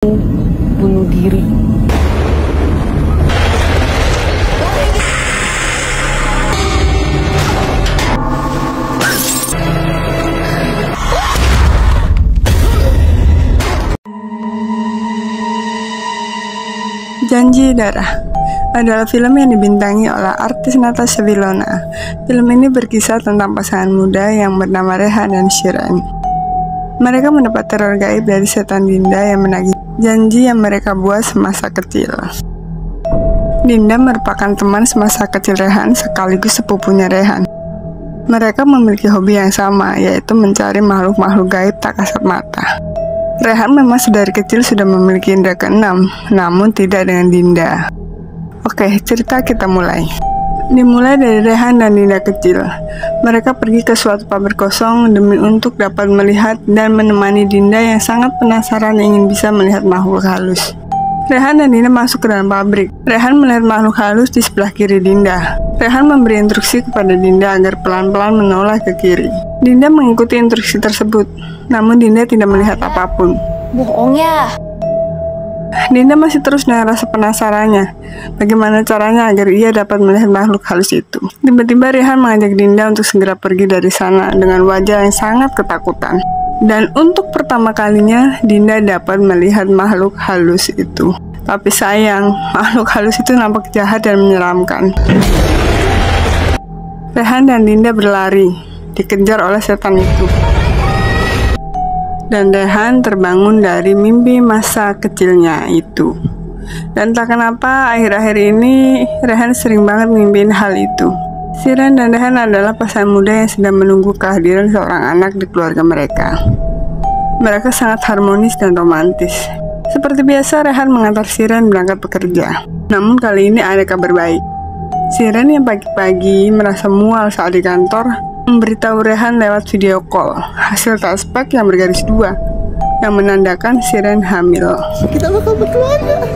bunuh diri. Janji Darah adalah film yang dibintangi oleh artis Natasha Wilona. Film ini berkisah tentang pasangan muda yang bernama Rehan dan Shiren. Mereka mendapat teror gaib dari setan Dinda yang menagih janji yang mereka buat semasa kecil. Dinda merupakan teman semasa kecil Rehan sekaligus sepupunya Rehan. Mereka memiliki hobi yang sama, yaitu mencari makhluk-makhluk gaib tak kasat mata. Rehan memang sedari kecil sudah memiliki indera keenam, namun tidak dengan Dinda. Oke, cerita kita mulai. Dimulai dari Rehan dan Dinda kecil. Mereka pergi ke suatu pabrik kosong demi untuk dapat melihat dan menemani Dinda yang sangat penasaran ingin bisa melihat makhluk halus. Rehan dan Dinda masuk ke dalam pabrik. Rehan melihat makhluk halus di sebelah kiri Dinda. Rehan memberi instruksi kepada Dinda agar pelan-pelan menoleh ke kiri. Dinda mengikuti instruksi tersebut, namun Dinda tidak melihat apapun. Bohong ya. Dinda masih terus dengan rasa penasarannya. Bagaimana caranya agar ia dapat melihat makhluk halus itu? Tiba-tiba Rehan mengajak Dinda untuk segera pergi dari sana dengan wajah yang sangat ketakutan. Dan untuk pertama kalinya Dinda dapat melihat makhluk halus itu. Tapi sayang, makhluk halus itu nampak jahat dan menyeramkan. Rehan dan Dinda berlari, dikejar oleh setan itu. Dan Rehan terbangun dari mimpi masa kecilnya itu. Dan tak kenapa akhir-akhir ini Rehan sering banget mimpiin hal itu. Shiren dan Rehan adalah pasangan muda yang sedang menunggu kehadiran seorang anak di keluarga mereka. Mereka sangat harmonis dan romantis. Seperti biasa, Rehan mengantar Shiren berangkat bekerja. Namun kali ini ada kabar baik. Shiren yang pagi-pagi merasa mual saat di kantor memberitahu Rehan lewat video call hasil taspek yang bergaris 2 yang menandakan Shiren hamil. Kita bakal berkeluarga.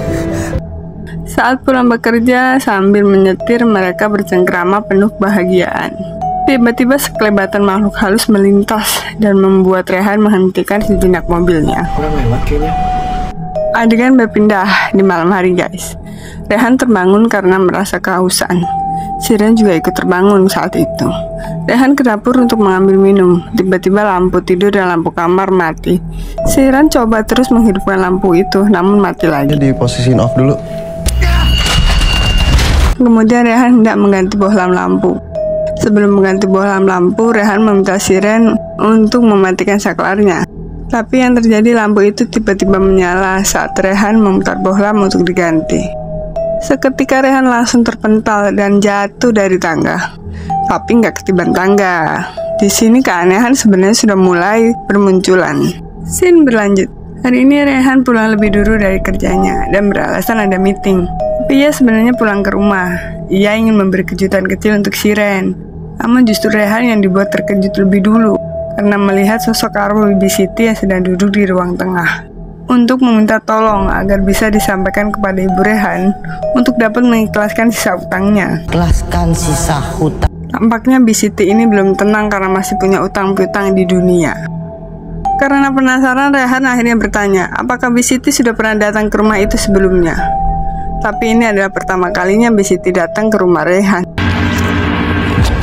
Saat pulang bekerja sambil menyetir, mereka bercengkrama penuh kebahagiaan. Tiba-tiba sekelebatan makhluk halus melintas dan membuat Rehan menghentikan sejenak mobilnya. Adegan berpindah di malam hari, guys. Rehan terbangun karena merasa kehausan. Shiren juga ikut terbangun saat itu. Rehan ke dapur untuk mengambil minum. Tiba-tiba lampu tidur dan lampu kamar mati. Shiren coba terus menghidupkan lampu itu, namun mati lagi. Di posisiin off dulu. Kemudian Rehan hendak mengganti bohlam lampu. Sebelum mengganti bohlam lampu, Rehan meminta Shiren untuk mematikan saklarnya. Tapi yang terjadi, lampu itu tiba-tiba menyala saat Rehan memutar bohlam untuk diganti. Seketika Rehan langsung terpental dan jatuh dari tangga. Tapi nggak ketiban tangga. Di sini keanehan sebenarnya sudah mulai bermunculan. Scene berlanjut. Hari ini Rehan pulang lebih dulu dari kerjanya dan beralasan ada meeting. Tapi ia sebenarnya pulang ke rumah. Ia ingin memberi kejutan kecil untuk Shiren. Namun justru Rehan yang dibuat terkejut lebih dulu karena melihat sosok arwah Bibi Siti yang sedang duduk di ruang tengah. Untuk meminta tolong agar bisa disampaikan kepada Ibu Rehan untuk dapat mengikhlaskan sisa utangnya. Ikhlaskan sisa hutang. Tampaknya Bibi Siti ini belum tenang karena masih punya utang piutang di dunia. Karena penasaran, Rehan akhirnya bertanya, apakah Bibi Siti sudah pernah datang ke rumah itu sebelumnya? Tapi ini adalah pertama kalinya Bibi Siti datang ke rumah Rehan.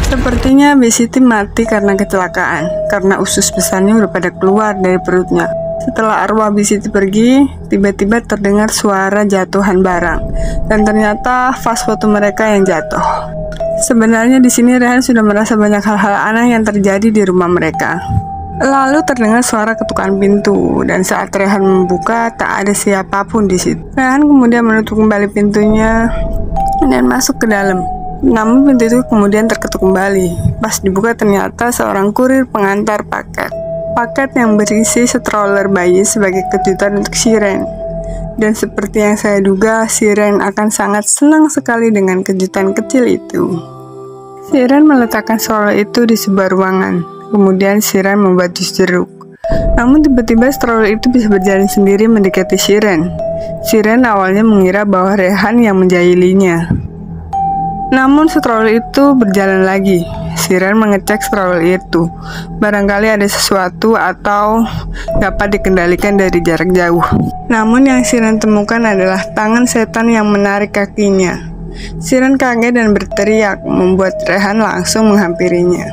Sepertinya Bibi Siti mati karena kecelakaan, karena usus besarnya udah pada keluar dari perutnya. Setelah arwah Bibi Siti pergi, tiba-tiba terdengar suara jatuhan barang, dan ternyata vas foto mereka yang jatuh. Sebenarnya di sini Rehan sudah merasa banyak hal-hal aneh yang terjadi di rumah mereka. Lalu terdengar suara ketukan pintu, dan saat Rehan membuka, tak ada siapapun di situ. Rehan kemudian menutup kembali pintunya dan masuk ke dalam. Namun pintu itu kemudian terketuk kembali. Pas dibuka ternyata seorang kurir pengantar paket. Paket yang berisi stroller bayi sebagai kejutan untuk Shiren. Dan seperti yang saya duga, Shiren akan sangat senang sekali dengan kejutan kecil itu. Shiren meletakkan stroller itu di sebuah ruangan. Kemudian Shiren membuat jus jeruk. Namun tiba-tiba stroller itu bisa berjalan sendiri mendekati Shiren. Shiren awalnya mengira bahwa Rehan yang menjahilinya. Namun stroller itu berjalan lagi. Siren mengecek scroll itu. Barangkali ada sesuatu atau dapat dikendalikan dari jarak jauh. Namun yang Siren temukan adalah tangan setan yang menarik kakinya. Siren kaget dan berteriak, membuat Rehan langsung menghampirinya.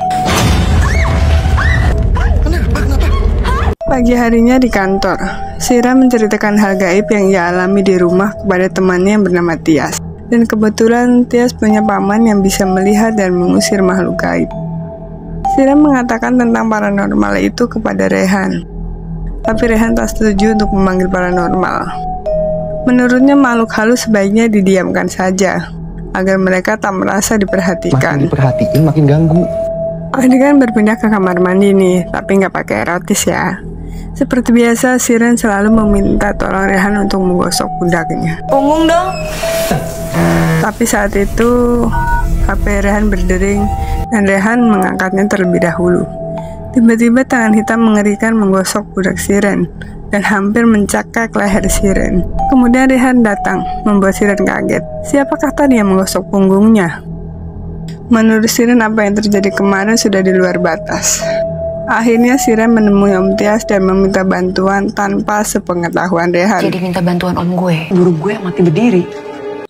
Pagi harinya di kantor, Siren menceritakan hal gaib yang ia alami di rumah kepada temannya yang bernama Tias. Dan kebetulan Tias punya paman yang bisa melihat dan mengusir makhluk gaib. Siren mengatakan tentang paranormal itu kepada Rehan. Tapi Rehan tak setuju untuk memanggil paranormal. Menurutnya makhluk halus sebaiknya didiamkan saja, agar mereka tak merasa diperhatikan. Makin diperhatiin makin ganggu. Adegan berpindah ke kamar mandi nih, tapi nggak pakai erotis ya. Seperti biasa, Siren selalu meminta tolong Rehan untuk menggosok pundaknya. Punggung dong. Tapi saat itu HP Rehan berdering dan Rehan mengangkatnya terlebih dahulu. Tiba-tiba tangan hitam mengerikan menggosok pundak Siren dan hampir mencakak leher Siren. Kemudian Rehan datang, membuat Siren kaget. Siapakah tadi yang menggosok punggungnya? Menurut Siren, apa yang terjadi kemarin sudah di luar batas. Akhirnya Siren menemui Om Tias dan meminta bantuan tanpa sepengetahuan Rehan. Jadi minta bantuan om gue. Guru gue mati berdiri.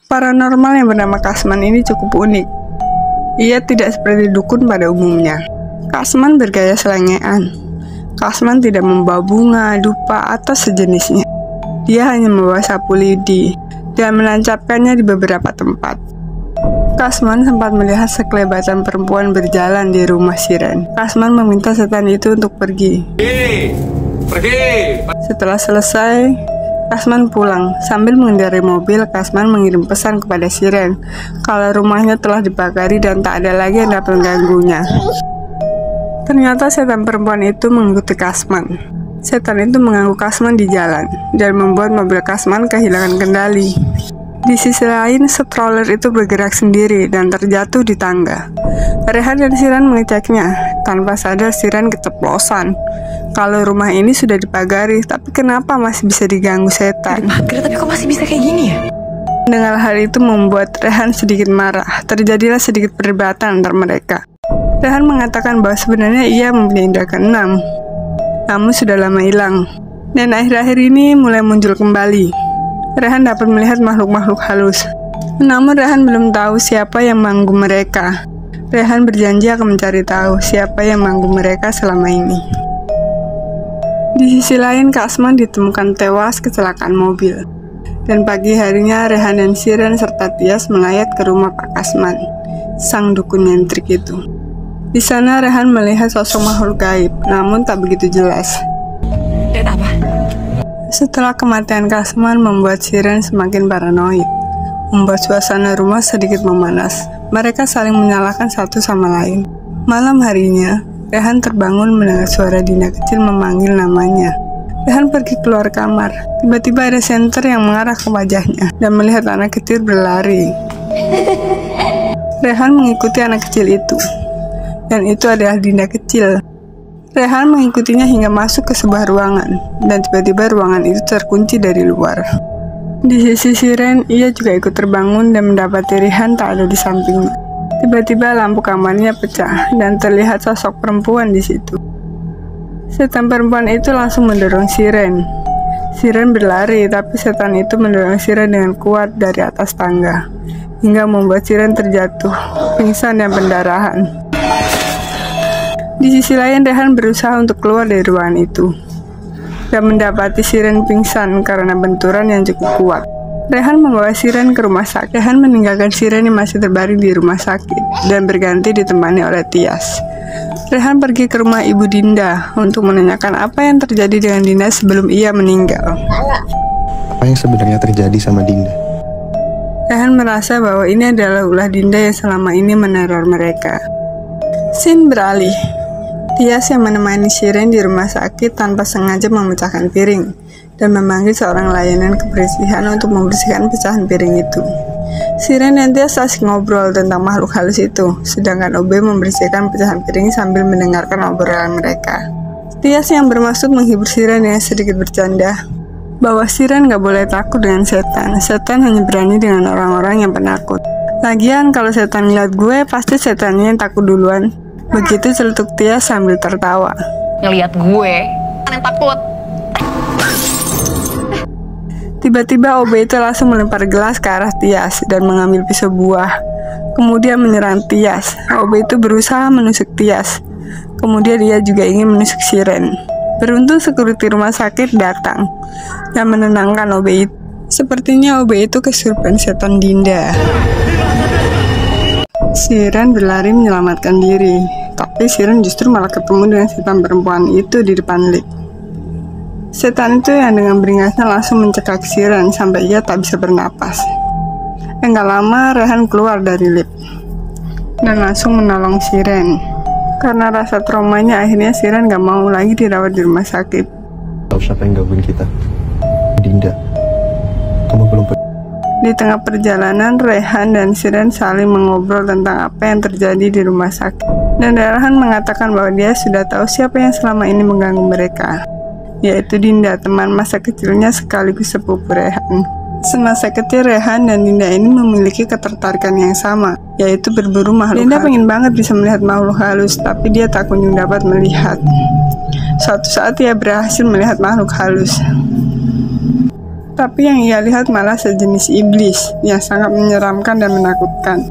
Paranormal yang bernama Kasman ini cukup unik. Ia tidak seperti dukun pada umumnya. Kasman bergaya selengean. Kasman tidak membawa bunga, dupa, atau sejenisnya. Dia hanya membawa sapu lidi dan menancapkannya di beberapa tempat. Kasman sempat melihat sekelebatan perempuan berjalan di rumah Siren. Kasman meminta setan itu untuk pergi. Pergi. Setelah selesai, Kasman pulang. Sambil mengendarai mobil, Kasman mengirim pesan kepada Siren kalau rumahnya telah dibakari dan tak ada lagi yang dapat mengganggunya. Ternyata setan perempuan itu mengikuti Kasman. Setan itu mengganggu Kasman di jalan dan membuat mobil Kasman kehilangan kendali. Di sisi lain, stroller itu bergerak sendiri dan terjatuh di tangga. Rehan dan Siren mengeceknya. Tanpa sadar, Siren keceplosan kalau rumah ini sudah dipagari, tapi kenapa masih bisa diganggu setan? Pagar, tapi kok masih bisa kayak gini ya? Mendengar hal itu membuat Rehan sedikit marah. Terjadilah sedikit perdebatan antar mereka. Rehan mengatakan bahwa sebenarnya ia mempunyai indera keenam, namun sudah lama hilang, dan akhir-akhir ini mulai muncul kembali. Rehan dapat melihat makhluk-makhluk halus. Namun Rehan belum tahu siapa yang mengganggu mereka. Rehan berjanji akan mencari tahu siapa yang mengganggu mereka selama ini. Di sisi lain, Kasman ditemukan tewas kecelakaan mobil. Dan pagi harinya Rehan dan Siren serta Tias melayat ke rumah Pak Kasman, sang dukun nyentrik itu. Di sana Rehan melihat sosok makhluk gaib, namun tak begitu jelas. Dan apa? Setelah kematian Kasman membuat Siren semakin paranoid, membuat suasana rumah sedikit memanas. Mereka saling menyalahkan satu sama lain. Malam harinya, Rehan terbangun mendengar suara Dinda kecil memanggil namanya. Rehan pergi keluar kamar. Tiba-tiba ada senter yang mengarah ke wajahnya dan melihat anak kecil berlari. Rehan mengikuti anak kecil itu, dan itu adalah Dinda kecil. Rehan mengikutinya hingga masuk ke sebuah ruangan, dan tiba-tiba ruangan itu terkunci dari luar. Di sisi Siren, ia juga ikut terbangun dan mendapati Rehan tak ada di sampingnya. Tiba-tiba lampu kamarnya pecah, dan terlihat sosok perempuan di situ. Setan perempuan itu langsung mendorong Siren. Siren berlari, tapi setan itu mendorong Siren dengan kuat dari atas tangga, hingga membuat Siren terjatuh, pingsan dan pendarahan. Di sisi lain, Rehan berusaha untuk keluar dari ruangan itu dan mendapati Siren pingsan karena benturan yang cukup kuat. Rehan membawa Siren ke rumah sakit. Rehan meninggalkan Siren yang masih terbaring di rumah sakit dan berganti ditemani oleh Tias. Rehan pergi ke rumah Ibu Dinda untuk menanyakan apa yang terjadi dengan Dinda sebelum ia meninggal. Apa yang sebenarnya terjadi sama Dinda? Rehan merasa bahwa ini adalah ulah Dinda yang selama ini meneror mereka. Scene beralih. Tias yang menemani Siren di rumah sakit tanpa sengaja memecahkan piring dan memanggil seorang layanan kebersihan untuk membersihkan pecahan piring itu. Siren dan Tias asik ngobrol tentang makhluk halus itu, sedangkan OB membersihkan pecahan piring sambil mendengarkan obrolan mereka. Tias yang bermaksud menghibur Siren dengan sedikit bercanda bahwa Siren gak boleh takut dengan setan. Setan hanya berani dengan orang-orang yang penakut. Lagian kalau setan lihat gue, pasti setannya yang takut duluan. Begitu celetuk Tias sambil tertawa. Ngeliat gue, kan yang takut. Tiba-tiba OB itu langsung melempar gelas ke arah Tias dan mengambil pisau buah. Kemudian menyerang Tias. OB itu berusaha menusuk Tias. Kemudian dia juga ingin menusuk Shiren. Beruntung security rumah sakit datang dan menenangkan OB itu. Sepertinya OB itu kesurupan setan Dinda. Shiren berlari menyelamatkan diri, tapi Shiren justru malah ketemu dengan setan perempuan itu di depan lift. Setan itu yang dengan beringasnya langsung mencekak Shiren sampai ia tak bisa bernapas. Enggak lama Rehan keluar dari lift dan langsung menolong Shiren. Karena rasa traumanya akhirnya Shiren gak mau lagi dirawat di rumah sakit. Tahu siapa yang gabung kita? Dinda. Kamu belum Di tengah perjalanan, Rehan dan Shiren saling mengobrol tentang apa yang terjadi di rumah sakit. Dan Rehan mengatakan bahwa dia sudah tahu siapa yang selama ini mengganggu mereka, yaitu Dinda, teman masa kecilnya sekaligus sepupu Rehan. Semasa kecil, Rehan dan Dinda ini memiliki ketertarikan yang sama, yaitu berburu makhluk halus. Dinda pengen banget bisa melihat makhluk halus, tapi dia tak kunjung dapat melihat. Suatu saat ia berhasil melihat makhluk halus, tapi yang ia lihat malah sejenis iblis yang sangat menyeramkan dan menakutkan.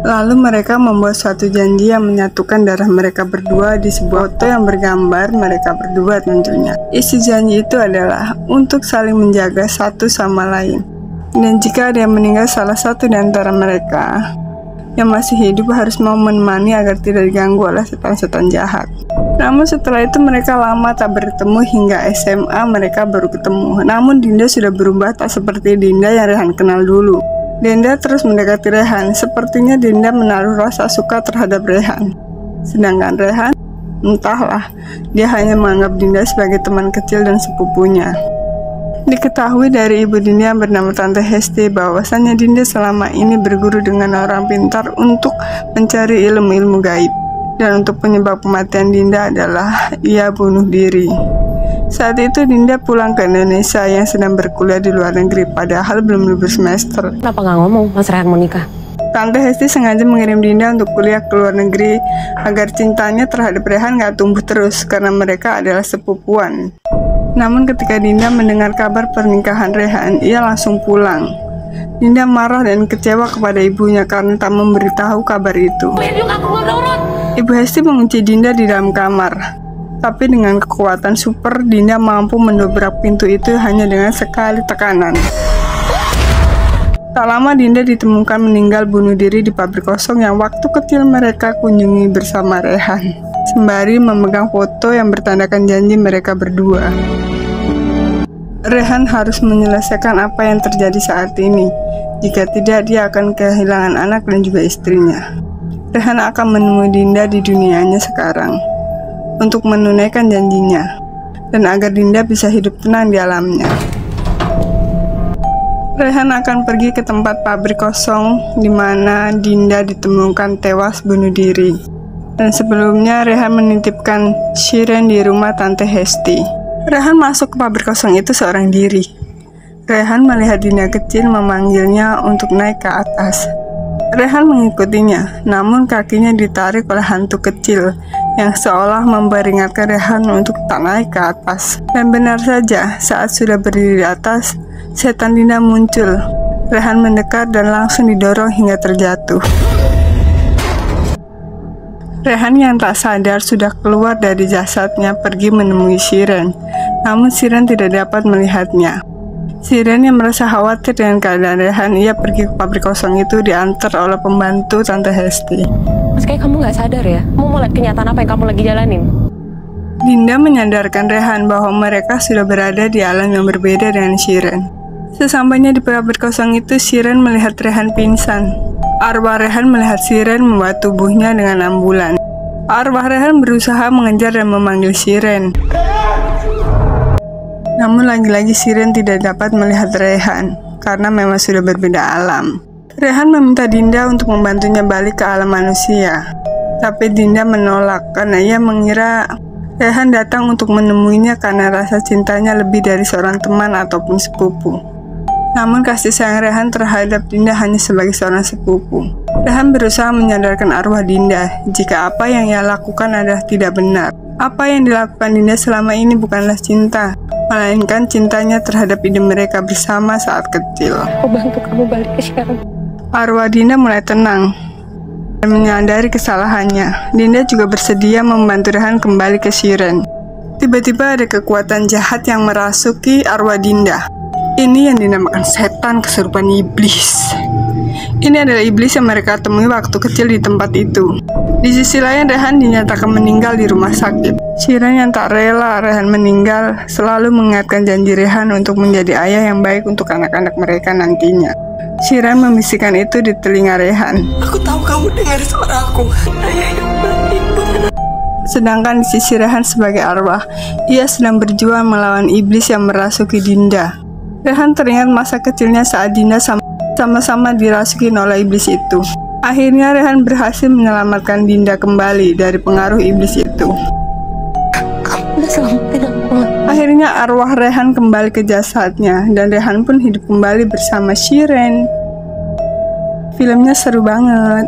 Lalu mereka membuat suatu janji yang menyatukan darah mereka berdua di sebuah foto yang bergambar mereka berdua tentunya. Isi janji itu adalah untuk saling menjaga satu sama lain. Dan jika ada yang meninggal salah satu di antara mereka yang masih hidup harus mau menemani agar tidak diganggu oleh setan-setan jahat. Namun setelah itu mereka lama tak bertemu hingga SMA mereka baru ketemu. Namun Dinda sudah berubah tak seperti Dinda yang Rehan kenal dulu. Dinda terus mendekati Rehan, sepertinya Dinda menaruh rasa suka terhadap Rehan. Sedangkan Rehan, entahlah, dia hanya menganggap Dinda sebagai teman kecil dan sepupunya. Diketahui dari ibu Dinda yang bernama Tante Hesti bahwasannya Dinda selama ini berguru dengan orang pintar untuk mencari ilmu-ilmu gaib. Dan untuk penyebab kematian Dinda adalah ia bunuh diri. Saat itu Dinda pulang ke Indonesia yang sedang berkuliah di luar negeri, padahal belum lulus semester. Kenapa nggak ngomong Mas Rehan mau nikah? Tante Hesti sengaja mengirim Dinda untuk kuliah ke luar negeri agar cintanya terhadap Rehan gak tumbuh terus karena mereka adalah sepupuan. Namun ketika Dinda mendengar kabar pernikahan Rehan, ia langsung pulang. Dinda marah dan kecewa kepada ibunya karena tak memberitahu kabar itu. Ibu Hesti mengunci Dinda di dalam kamar. Tapi dengan kekuatan super, Dinda mampu mendobrak pintu itu hanya dengan sekali tekanan. Tak lama Dinda ditemukan meninggal bunuh diri di pabrik kosong yang waktu kecil mereka kunjungi bersama Rehan, sembari memegang foto yang bertandakan janji mereka berdua. Rehan harus menyelesaikan apa yang terjadi saat ini. Jika tidak, dia akan kehilangan anak dan juga istrinya. Rehan akan menemui Dinda di dunianya sekarang untuk menunaikan janjinya, dan agar Dinda bisa hidup tenang di alamnya. Rehan akan pergi ke tempat pabrik kosong di mana Dinda ditemukan tewas bunuh diri. Dan sebelumnya Rehan menitipkan Shiren di rumah Tante Hesti. Rehan masuk ke pabrik kosong itu seorang diri. Rehan melihat Dinda kecil memanggilnya untuk naik ke atas. Rehan mengikutinya, namun kakinya ditarik oleh hantu kecil yang seolah memperingatkan Rehan untuk tak naik ke atas. Dan benar saja, saat sudah berdiri di atas, setan Dinda muncul. Rehan mendekat dan langsung didorong hingga terjatuh. Rehan yang tak sadar sudah keluar dari jasadnya pergi menemui Shiren. Namun Shiren tidak dapat melihatnya. Shiren yang merasa khawatir dengan keadaan Rehan, ia pergi ke pabrik kosong itu diantar oleh pembantu Tante Hesti. Mas, kayak kamu nggak sadar ya? Kamu mau lihat kenyataan apa yang kamu lagi jalanin? Dinda menyadarkan Rehan bahwa mereka sudah berada di alam yang berbeda dengan Shiren. Sesampainya di pabrik kosong itu, Shiren melihat Rehan pingsan. Arwah Rehan melihat Shiren membawa tubuhnya dengan ambulan. Arwah Rehan berusaha mengejar dan memanggil Shiren. Namun lagi-lagi Shiren tidak dapat melihat Rehan karena memang sudah berbeda alam. Rehan meminta Dinda untuk membantunya balik ke alam manusia, tapi Dinda menolak karena ia mengira Rehan datang untuk menemuinya karena rasa cintanya lebih dari seorang teman ataupun sepupu. Namun kasih sayang Rehan terhadap Dinda hanya sebagai seorang sepupu. Rehan berusaha menyadarkan arwah Dinda jika apa yang ia lakukan adalah tidak benar. Apa yang dilakukan Dinda selama ini bukanlah cinta, melainkan cintanya terhadap ide mereka bersama saat kecil. Aku bantu kamu balik ke Sharon. Arwah Dinda mulai tenang dan menyadari kesalahannya. Dinda juga bersedia membantu Rehan kembali ke Shiren. Tiba-tiba ada kekuatan jahat yang merasuki arwah Dinda. Ini yang dinamakan setan kesurupan iblis. Ini adalah iblis yang mereka temui waktu kecil di tempat itu. Di sisi lain, Rehan dinyatakan meninggal di rumah sakit. Shiren yang tak rela Rehan meninggal selalu mengingatkan janji Rehan untuk menjadi ayah yang baik untuk anak-anak mereka nantinya. Shiren membisikkan itu di telinga Rehan. Aku tahu kamu dengar suara aku. Ayah yang baik buat anak. Sedangkan di sisi Rehan sebagai arwah, ia sedang berjuang melawan iblis yang merasuki Dinda. Rehan teringat masa kecilnya saat Dinda sama-sama dirasuki oleh iblis itu. Akhirnya Rehan berhasil menyelamatkan Dinda kembali dari pengaruh iblis itu. Kamu udah selamatin aku. Akhirnya arwah Rehan kembali ke jasadnya dan Rehan pun hidup kembali bersama Shiren. Filmnya seru banget.